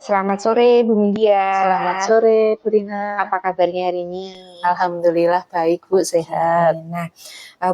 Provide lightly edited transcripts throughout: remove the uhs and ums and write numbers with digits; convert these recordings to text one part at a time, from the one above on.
Selamat sore Bu Midya. Selamat sore, Bu Rina. Apa kabarnya hari ini? Alhamdulillah baik, Bu, sehat. Nah,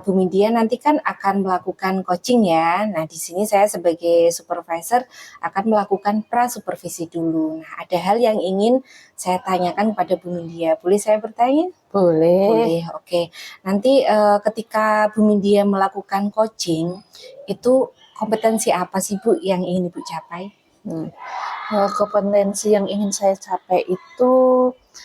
Bu Midya nanti kan akan melakukan coaching ya. Nah, di sini saya sebagai supervisor akan melakukan pra-supervisi dulu. Nah, ada hal yang ingin saya tanyakan kepada Bu Midya. Boleh saya bertanya? Boleh. Boleh, oke. Nanti ketika Bu Midya melakukan coaching, itu kompetensi apa sih Bu yang ingin Ibu capai? Kompetensi yang ingin saya capai itu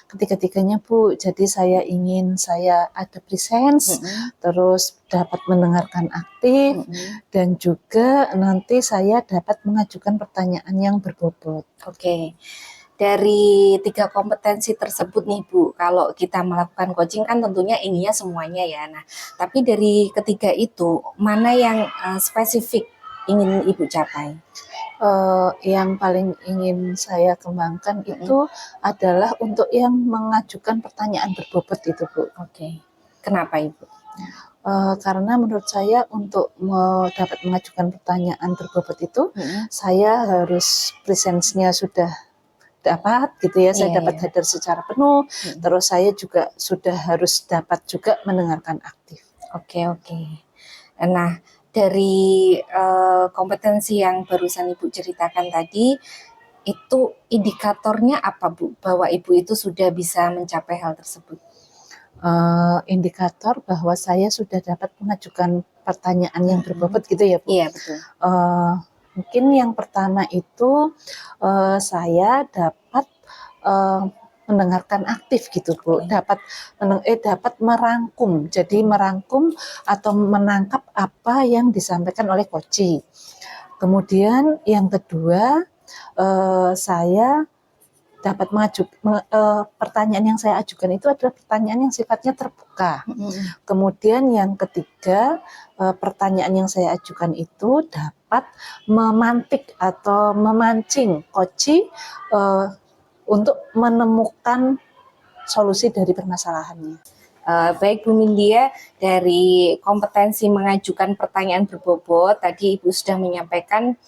ketiga-tiganya, Bu. Jadi saya ingin saya ada presence, terus dapat mendengarkan aktif, dan juga nanti saya dapat mengajukan pertanyaan yang berbobot. Oke. Dari 3 kompetensi tersebut nih Bu, kalau kita melakukan coaching kan tentunya inginnya semuanya ya. Nah, tapi dari ketiga itu mana yang spesifik ingin Ibu capai? Yang paling ingin saya kembangkan itu adalah untuk yang mengajukan pertanyaan berbobot itu, Bu. Oke. Kenapa Ibu? Karena menurut saya untuk dapat mengajukan pertanyaan berbobot itu, saya harus presence-nya sudah dapat gitu ya, saya dapat hadir secara penuh, terus saya juga sudah harus dapat juga mendengarkan aktif. Oke. Nah, dari kompetensi yang barusan Ibu ceritakan tadi, itu indikatornya apa Bu, bahwa Ibu itu sudah bisa mencapai hal tersebut? Indikator bahwa saya sudah dapat mengajukan pertanyaan yang berbobot gitu ya, Bu? Iya, betul. Mungkin yang pertama itu saya dapat mendengarkan aktif gitu, Bu. Dapat merangkum. Jadi merangkum atau menangkap apa yang disampaikan oleh coach. Kemudian yang kedua, saya dapat pertanyaan yang saya ajukan itu adalah pertanyaan yang sifatnya terbuka. Kemudian yang ketiga, pertanyaan yang saya ajukan itu dapat memantik atau memancing coach untuk menemukan solusi dari permasalahannya. Baik Bu Mindya, dari kompetensi mengajukan pertanyaan berbobot, tadi Ibu sudah menyampaikan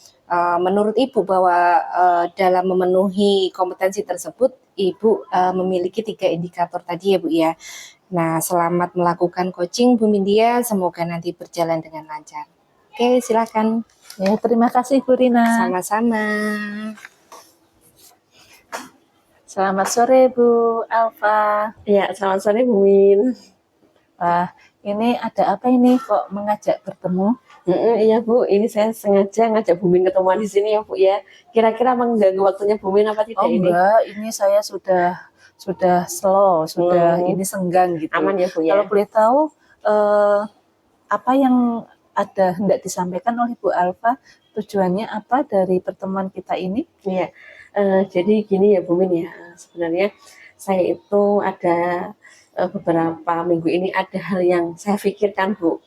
menurut Ibu bahwa dalam memenuhi kompetensi tersebut, Ibu memiliki 3 indikator tadi ya Bu ya. Nah, selamat melakukan coaching Bu Mindya, semoga nanti berjalan dengan lancar. Oke, silakan. Ya, terima kasih Bu Rina. Sama-sama. Selamat sore Bu Alfa. Ya, selamat sore Bu Min. Wah, ini ada apa ini kok mengajak bertemu? Iya Bu, ini saya sengaja ngajak Bu Min ketemuan di sini ya Bu ya. Kira-kira mengganggu waktunya Bu Min apa tidak ini? Enggak, ini saya sudah slow, ini senggang gitu. Aman ya Bu ya. Kalau boleh tahu apa yang ada hendak disampaikan oleh Bu Alfa, tujuannya apa dari pertemuan kita ini? Iya. Jadi gini ya Bu Min ya, sebenarnya saya itu ada beberapa minggu ini ada hal yang saya pikirkan Bu.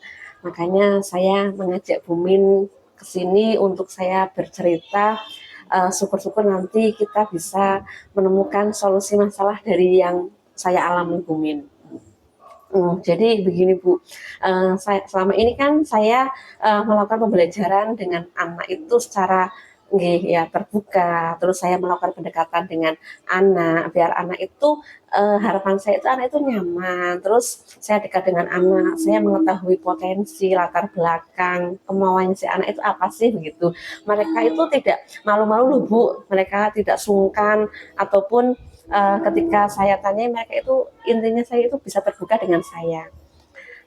Makanya saya mengajak Bu Min ke sini untuk saya bercerita. Syukur-syukur nanti kita bisa menemukan solusi masalah dari yang saya alami Bu Min. Jadi begini Bu, selama ini kan saya melakukan pembelajaran dengan anak itu secara ya terbuka, terus saya melakukan pendekatan dengan anak, biar anak itu harapan saya itu anak itu nyaman, terus saya dekat dengan anak, saya mengetahui potensi, latar belakang, kemauan si anak itu apa sih begitu. Mereka itu tidak malu-malu loh Bu, mereka tidak sungkan ataupun ketika saya tanya mereka itu intinya saya itu bisa terbuka dengan saya.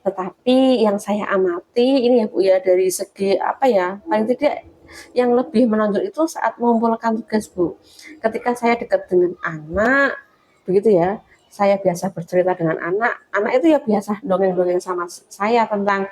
Tetapi yang saya amati ini ya Bu ya, dari segi apa ya, paling tidak yang lebih menonjol itu saat mengumpulkan tugas Bu. Ketika saya dekat dengan anak, begitu ya, saya biasa bercerita dengan anak itu ya biasa dongeng-dongeng sama saya tentang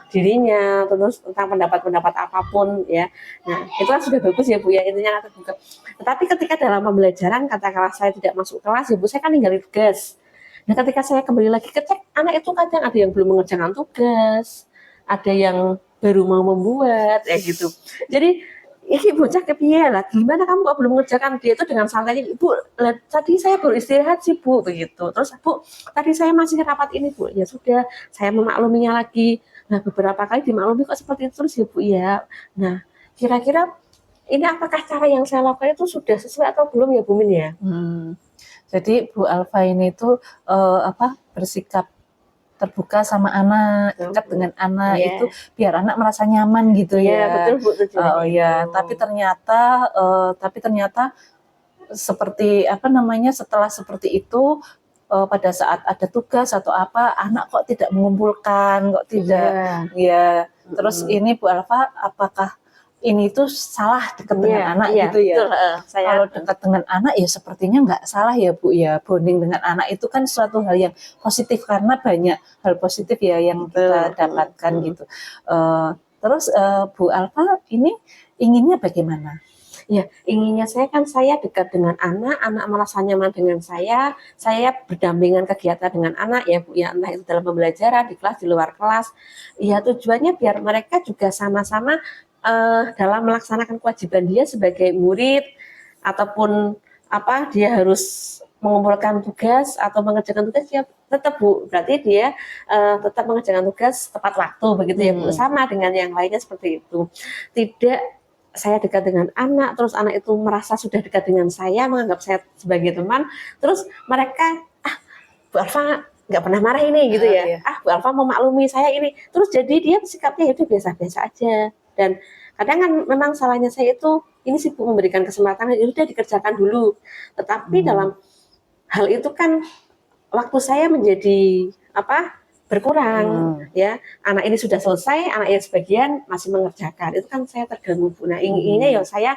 dirinya, terus tentang pendapat-pendapat apapun ya. Nah, itu kan sudah bagus ya Bu ya, intinya terbuka. Tetapi ketika dalam pembelajaran, katakanlah saya tidak masuk kelas ya Bu, saya kan ninggalin tugas. Nah, ketika saya kembali lagi ke cek, anak itu kadang ada yang belum mengerjakan tugas, ada yang baru mau membuat, ya gitu. Jadi, ini bocah kepiye lah, gimana kamu kok belum mengerjakan? Dia itu dengan santainya, Bu, tadi saya baru istirahat sih Bu, begitu. Terus Bu, tadi saya masih rapat ini Bu, ya sudah, saya memakluminya lagi. Nah, beberapa kali dimaklumi kok seperti itu terus ya Bu ya. Nah, kira-kira ini apakah cara yang saya lakukan itu sudah sesuai atau belum ya Bu Min ya? Jadi Bu Alfa ini tuh bersikap terbuka sama anak, dekat dengan anak Iya. itu biar anak merasa nyaman gitu Iya, ya. betul Bu tujuannya Oh ya, itu. tapi ternyata seperti setelah seperti itu pada saat ada tugas atau apa anak kok tidak mengumpulkan, kok tidak ya. Terus ini Bu Alfa, apakah ini tuh salah dekat dengan anak gitu ya? Betul, Kalau dekat dengan anak ya sepertinya nggak salah ya Bu ya. Bonding dengan anak itu kan suatu hal yang positif karena banyak hal positif ya yang kita dapatkan gitu. Terus Bu Alfa ini inginnya bagaimana? Ya, inginnya saya dekat dengan anak merasa nyaman dengan saya berdampingan kegiatan dengan anak ya Bu ya, entah itu dalam pembelajaran, di kelas, di luar kelas. Ya tujuannya biar mereka juga sama-sama dalam melaksanakan kewajiban dia sebagai murid, ataupun dia harus mengumpulkan tugas atau mengerjakan tugas, ya tetap Bu, berarti dia tetap mengerjakan tugas tepat waktu begitu ya Bu, sama dengan yang lainnya seperti itu. Tidak saya dekat dengan anak, terus anak itu merasa sudah dekat dengan saya, menganggap saya sebagai teman, terus mereka Bu Alfa nggak pernah marah ini gitu ya, Bu Alfa memaklumi saya ini, terus jadi dia sikapnya itu biasa-biasa aja. Dan kadang kan memang salahnya saya itu ini sih Bu, memberikan kesempatan, itu udah dikerjakan dulu, tetapi dalam hal itu kan waktu saya menjadi berkurang ya. Anak ini sudah selesai, anak yang sebagian masih mengerjakan, itu kan saya terganggu Bu. Nah inginnya ya saya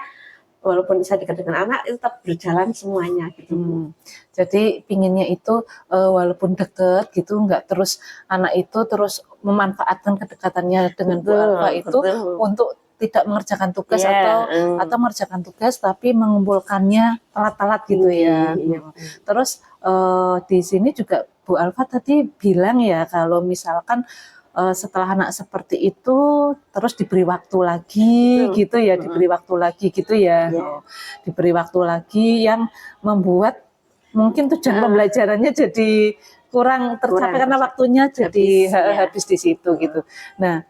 walaupun bisa dekat dengan anak itu tetap berjalan semuanya gitu. Jadi pinginnya itu walaupun deket gitu, nggak terus anak itu terus memanfaatkan kedekatannya dengan Bu Alfa itu untuk tidak mengerjakan tugas atau mengerjakan tugas tapi mengumpulkannya telat-telat gitu ya. Terus di sini juga Bu Alfa tadi bilang ya kalau misalkan setelah anak seperti itu terus diberi waktu lagi gitu ya, diberi waktu lagi gitu ya. Diberi waktu lagi yang membuat mungkin tujuan pembelajarannya jadi kurang tercapai karena waktunya jadi habis di situ gitu. Nah,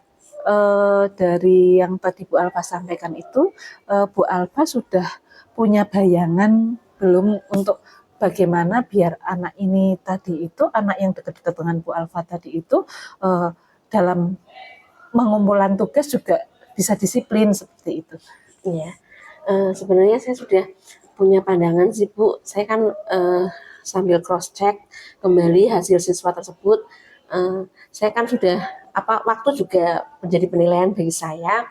dari yang tadi Bu Alfa sampaikan itu, Bu Alfa sudah punya bayangan belum untuk bagaimana biar anak ini tadi itu, anak yang dekat-dekat dengan Bu Alfa tadi itu dalam mengumpulkan tugas juga bisa disiplin seperti itu? Iya, sebenarnya saya sudah punya pandangan sih Bu. Saya kan sambil cross check kembali hasil siswa tersebut. Saya kan sudah waktu juga menjadi penilaian bagi saya.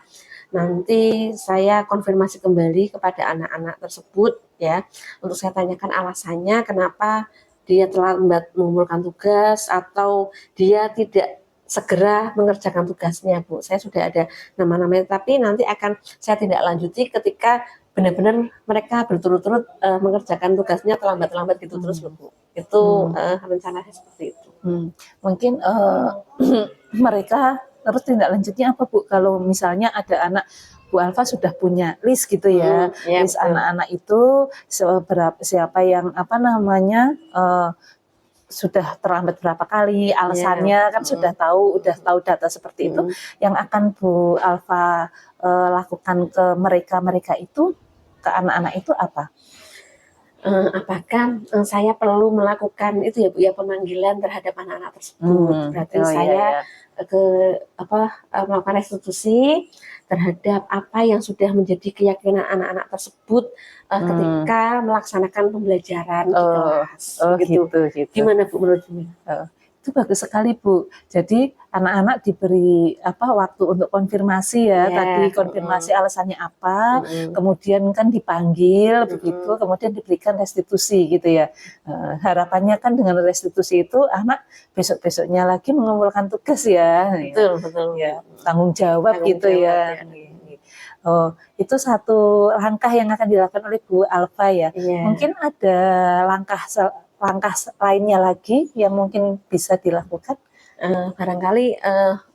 Nanti saya konfirmasi kembali kepada anak-anak tersebut ya, untuk saya tanyakan alasannya kenapa dia terlambat mengumpulkan tugas atau dia tidak segera mengerjakan tugasnya Bu. Saya sudah ada nama-namanya, tapi nanti akan saya tidak lanjuti ketika benar-benar mereka berturut-turut mengerjakan tugasnya terlambat-terlambat gitu terus Bu. Itu rencana saya seperti itu. Mungkin mereka terus tindak lanjutnya apa Bu? Kalau misalnya ada anak, Bu Alfa sudah punya list gitu ya, list anak-anak itu siapa yang sudah terlambat berapa kali, alasannya kan sudah tahu data seperti itu. Yang akan Bu Alfa lakukan ke mereka itu, ke anak-anak itu apa? Apakah saya perlu melakukan itu ya Bu ya, pemanggilan terhadap anak-anak tersebut. Berarti saya melakukan restitusi terhadap apa yang sudah menjadi keyakinan anak-anak tersebut ketika melaksanakan pembelajaran di kelas. Gitu. Gimana Bu menurut Bu? Itu bagus sekali Bu. Jadi anak-anak diberi waktu untuk konfirmasi ya, tadi konfirmasi alasannya apa, kemudian kan dipanggil begitu, kemudian diberikan restitusi gitu ya. Harapannya kan dengan restitusi itu anak besok-besoknya lagi mengumpulkan tugas ya. Betul. Ya, tanggung jawab gitu ya. Itu satu langkah yang akan dilakukan oleh Bu Alfa ya. Mungkin ada langkah lainnya lagi yang mungkin bisa dilakukan? Barangkali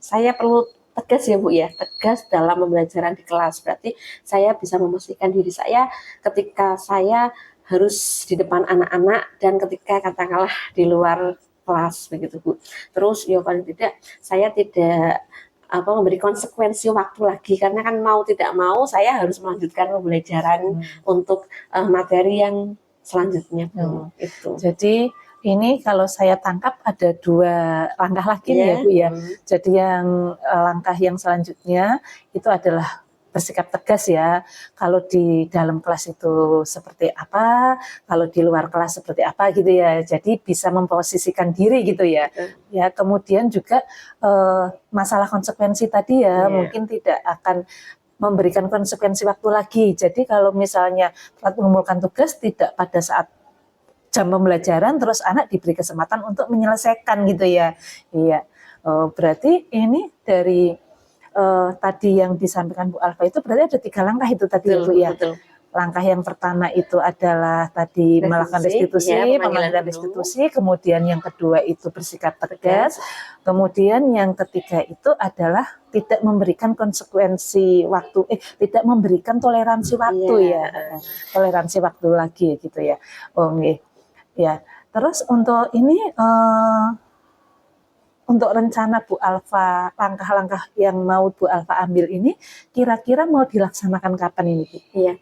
saya perlu tegas ya Bu ya, tegas dalam pembelajaran di kelas. Berarti saya bisa memastikan diri saya ketika saya harus di depan anak-anak dan ketika katakanlah di luar kelas begitu Bu. Terus ya paling tidak saya tidak memberi konsekuensi waktu lagi, karena kan mau tidak mau saya harus melanjutkan pembelajaran untuk materi yang selanjutnya, Bu. Itu. Jadi ini kalau saya tangkap ada 2 langkah lagi nih ya Bu ya. Jadi yang langkah yang selanjutnya itu adalah bersikap tegas ya. Kalau di dalam kelas itu seperti apa, kalau di luar kelas seperti apa gitu ya. Jadi bisa memposisikan diri gitu ya. Ya, kemudian juga masalah konsekuensi tadi ya, mungkin tidak akan memberikan konsekuensi waktu lagi. Jadi kalau misalnya telat mengumpulkan tugas tidak pada saat jam pembelajaran terus anak diberi kesempatan untuk menyelesaikan gitu ya. Iya. Berarti ini dari tadi yang disampaikan Bu Alfa itu berarti ada 3 langkah itu tadi ya Bu ya. Betul. Langkah yang pertama itu adalah tadi melakukan restitusi, ya, pemanggilan restitusi, kemudian yang kedua itu bersikap tegas, kemudian yang ketiga itu adalah tidak memberikan konsekuensi waktu, tidak memberikan toleransi waktu ya, toleransi waktu lagi gitu ya. Ya, terus untuk ini untuk rencana Bu Alfa, langkah-langkah yang mau Bu Alfa ambil ini, kira-kira mau dilaksanakan kapan ini Bu? Iya,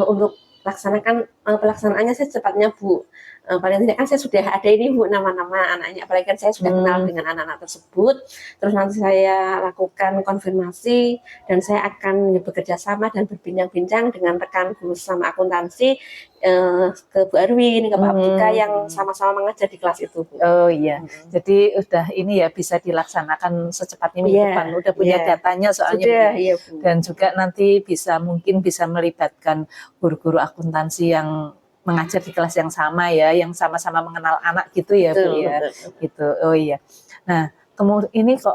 untuk pelaksanaannya secepatnya Bu. Paling tidak kan saya sudah ada ini Bu nama-nama anaknya, apalagi kan saya sudah kenal dengan anak-anak tersebut. Terus nanti saya lakukan konfirmasi dan saya akan bekerja sama dan berbincang-bincang dengan rekan guru sama akuntansi ke Bu Arwin, ke Pak Abdika yang sama-sama mengajar di kelas itu Bu. Oh iya, jadi udah ini ya bisa dilaksanakan secepatnya minggu depan. Udah punya datanya soalnya. Sudah, iya Bu. Dan juga nanti mungkin bisa melibatkan guru-guru akuntansi yang mengajar di kelas yang sama ya, yang sama-sama mengenal anak gitu ya Bu ya. Gitu. Oh iya. Nah, kemudian ini kok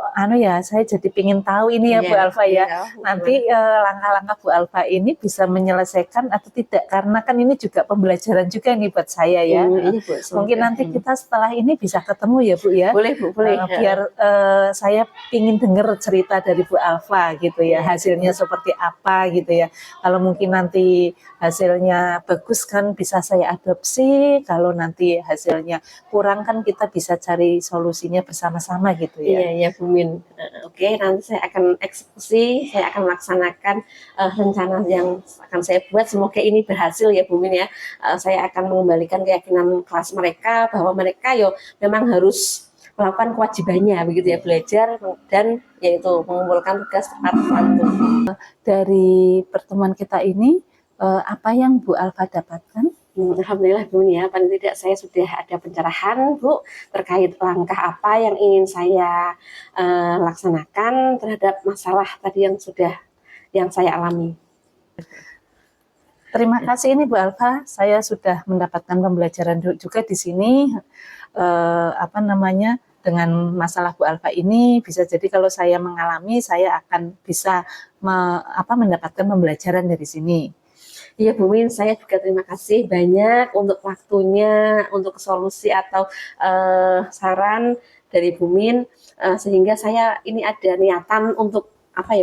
saya jadi pingin tahu ini ya Bu Alfa ya. Nanti langkah-langkah Bu Alfa ini bisa menyelesaikan atau tidak, karena kan ini juga pembelajaran juga nih buat saya ya. Mungkin nanti kita setelah ini bisa ketemu ya Bu ya. Boleh Bu, boleh. Biar saya pingin dengar cerita dari Bu Alfa gitu ya, hasilnya seperti apa gitu ya. Kalau mungkin nanti hasilnya bagus kan bisa saya adopsi, kalau nanti hasilnya kurang kan kita bisa cari solusinya bersama-sama gitu ya. Iya Bu Min. Oke, nanti saya akan eksekusi, saya akan melaksanakan rencana yang akan saya buat. Semoga ini berhasil ya Bu Min ya. Saya akan mengembalikan keyakinan kelas mereka bahwa mereka memang harus melakukan kewajibannya begitu ya, belajar dan yaitu mengumpulkan tugas tepat waktu. Dari pertemuan kita ini apa yang Bu Alfa dapatkan? Alhamdulillah Bu ya, paling tidak saya sudah ada pencerahan Bu terkait langkah apa yang ingin saya laksanakan terhadap masalah tadi yang saya alami. Terima kasih ini Bu Alfa, saya sudah mendapatkan pembelajaran juga di sini. Dengan masalah Bu Alfa ini bisa jadi kalau saya mengalami, saya akan bisa mendapatkan pembelajaran dari sini. Iya Bu Min, saya juga terima kasih banyak untuk waktunya, untuk solusi atau saran dari Bu Min, sehingga saya ini ada niatan untuk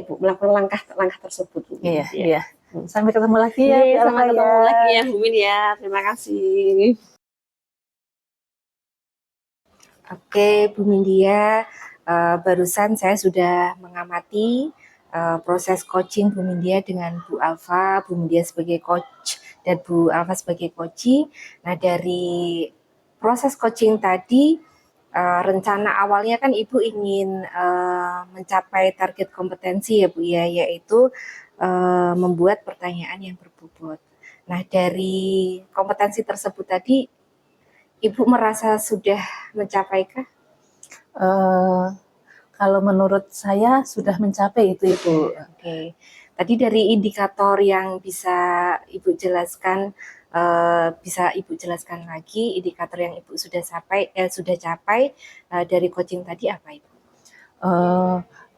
Bu melakukan langkah tersebut Bu. Iya. Sampai ketemu lagi ya. Sampai ketemu lagi ya Bu Min ya. Terima kasih. Oke Bu Mindia, barusan saya sudah mengamati proses coaching Bu Mindia dengan Bu Alfa, Bu Mindia sebagai coach dan Bu Alfa sebagai coachee. Nah, dari proses coaching tadi, rencana awalnya kan Ibu ingin mencapai target kompetensi ya Bu ya, yaitu membuat pertanyaan yang berbobot. Nah, dari kompetensi tersebut tadi, Ibu merasa sudah mencapaikah? Kalau menurut saya sudah mencapai itu Ibu. Oke. Tadi dari indikator yang bisa Ibu jelaskan, bisa Ibu jelaskan lagi indikator yang Ibu sudah capai dari coaching tadi apa Ibu?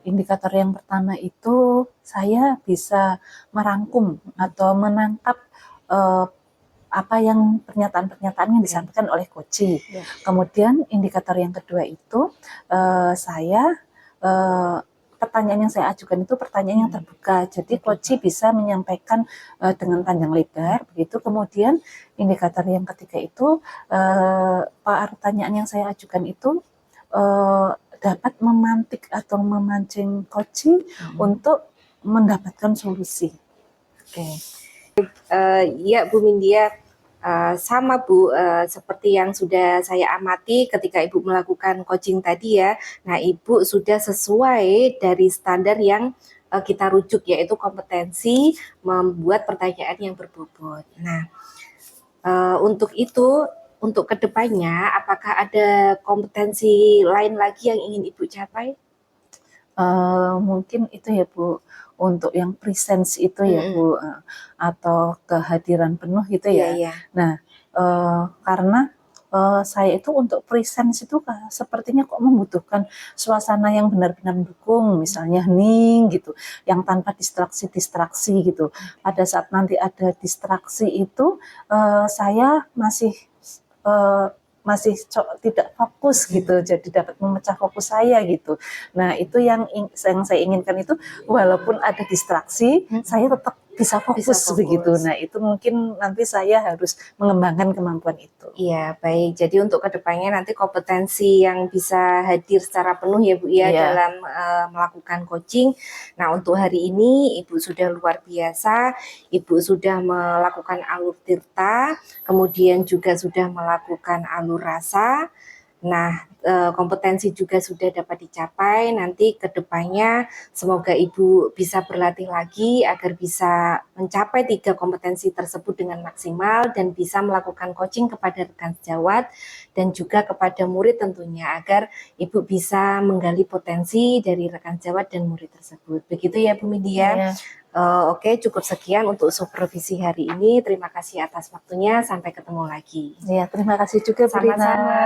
Indikator yang pertama itu saya bisa merangkum atau menangkap apa yang pernyataan-pernyataan yang disampaikan oleh coachee. Kemudian indikator yang kedua itu pertanyaan yang saya ajukan itu pertanyaan yang terbuka. Jadi coachee bisa menyampaikan dengan panjang lebar begitu. Kemudian indikator yang ketiga itu pertanyaan yang saya ajukan itu dapat memantik atau memancing coaching untuk mendapatkan solusi. Oke. Ya Bu Mindya, sama Bu, seperti yang sudah saya amati ketika Ibu melakukan coaching tadi ya. Nah, Ibu sudah sesuai dari standar yang kita rujuk, yaitu kompetensi membuat pertanyaan yang berbobot. Nah, untuk itu, untuk kedepannya, apakah ada kompetensi lain lagi yang ingin Ibu capai? Mungkin itu ya Bu, untuk yang presence itu ya Bu, atau kehadiran penuh gitu Iya, ya. iya. Nah, karena saya itu untuk presence itu sepertinya kok membutuhkan suasana yang benar-benar mendukung, misalnya hening gitu, yang tanpa distraksi-distraksi gitu. Pada saat nanti ada distraksi itu, saya masih tidak fokus gitu, jadi dapat memecah fokus saya gitu. Nah itu yang saya inginkan itu, walaupun ada distraksi, saya tetap bisa fokus begitu. Nah itu mungkin nanti saya harus mengembangkan kemampuan itu. Iya, baik. Jadi untuk kedepannya nanti kompetensi yang bisa hadir secara penuh ya Bu ya, Iya. dalam melakukan coaching. Nah untuk hari ini Ibu sudah luar biasa, Ibu sudah melakukan alur tirta, kemudian juga sudah melakukan alur rasa. Nah, kompetensi juga sudah dapat dicapai. Nanti kedepannya semoga Ibu bisa berlatih lagi agar bisa mencapai 3 kompetensi tersebut dengan maksimal dan bisa melakukan coaching kepada rekan sejawat dan juga kepada murid tentunya, agar Ibu bisa menggali potensi dari rekan sejawat dan murid tersebut. Begitu ya Bu Mindya? Iya. Oke, cukup sekian untuk supervisi hari ini. Terima kasih atas waktunya. Sampai ketemu lagi. Ya, terima kasih juga Bu Rina. Sama-sama.